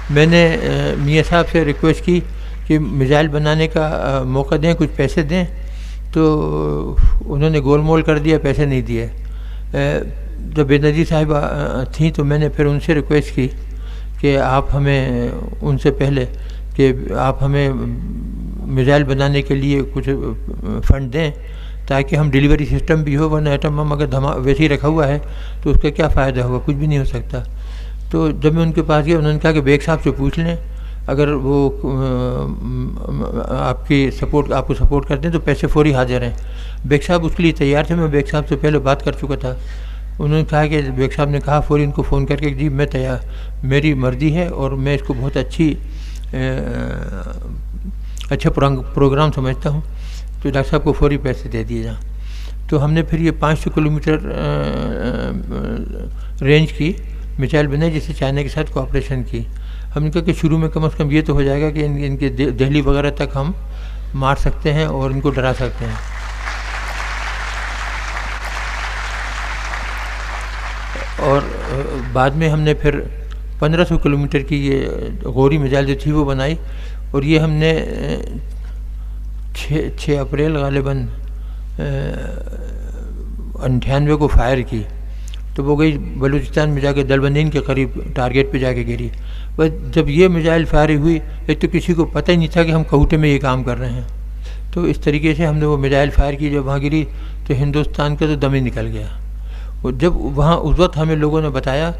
میں نے میاں صاحب سے ریکویسٹ کی کہ میزائل بنانے کا موقع دیں، کچھ پیسے دیں، تو انہوں نے گول مول کر دیا، پیسے نہیں دیے۔ جب بے نظیر صاحبہ تھیں تو میں نے پھر ان سے ریکویسٹ کی کہ آپ ہمیں ان سے پہلے کہ آپ ہمیں میزائل بنانے کے لیے کچھ فنڈ دیں تاکہ ہم ڈیلیوری سسٹم بھی ہو، ورنہ ایٹم بم اگر ویسے ہی رکھا ہوا ہے تو اس کا کیا فائدہ ہوگا، کچھ بھی نہیں ہو سکتا۔ تو جب میں ان کے پاس گیا، انہوں نے کہا کہ بیگ صاحب سے پوچھ لیں، اگر وہ آپ کو سپورٹ کرتے ہیں تو پیسے فوری حاضر ہیں۔ بیگ صاحب اس کے لیے تیار تھے، میں بیگ صاحب سے پہلے بات کر چکا تھا۔ انہوں نے کہا کہ بیگ صاحب نے کہا فوری ان کو فون کر کے جی میں تیار، میری مرضی ہے اور میں اس کو بہت اچھا پروگرام سمجھتا ہوں، تو ڈاکٹر صاحب کو فوری پیسے دے دیے جائیں۔ تو ہم نے پھر یہ 500 کلومیٹر رینج کی میزائل بنائی، جس سے چائنا کے ساتھ کوآپریشن کی۔ ہم نے کہا کہ شروع میں کم از کم یہ تو ہو جائے گا کہ ان کے دہلی وغیرہ تک ہم مار سکتے ہیں اور ان کو ڈرا سکتے ہیں۔ اور بعد میں ہم نے پھر 1500 کلومیٹر کی یہ غوری میزائل جو تھی وہ بنائی، اور یہ ہم نے 6 اپریل غالباً 98 کو فائر کی، تو وہ گئی بلوچستان میں جا کے دلبندین کے قریب ٹارگیٹ پہ جا کے گری۔ بس جب یہ میزائل فائر ہوئی، ایک تو کسی کو پتہ ہی نہیں تھا کہ ہم کوٹے میں یہ کام کر رہے ہیں، تو اس طریقے سے ہم نے وہ میزائل فائر کی، جب وہاں گری تو ہندوستان کا تو دم ہی نکل گیا۔ اور جب وہاں اس وقت ہمیں لوگوں نے بتایا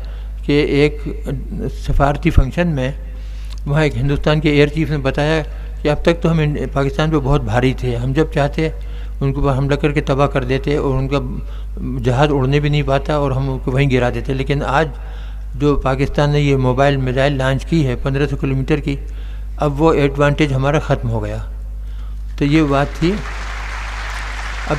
کہ ایک سفارتی فنکشن میں وہاں ایک ہندوستان کے ایئر چیف نے بتایا کہ اب تک تو ہم پاکستان پہ بہت بھاری تھے، ہم جب چاہتے ان کو حملہ کر کے تباہ کر دیتے اور ان کا جہاز اڑنے بھی نہیں پاتا اور ہم ان کو وہیں گرا دیتے، لیکن آج جو پاکستان نے یہ موبائل میزائل لانچ کی ہے 1500 کلومیٹر کی، اب وہ ایڈوانٹیج ہمارا ختم ہو گیا۔ تو یہ بات تھی۔ اب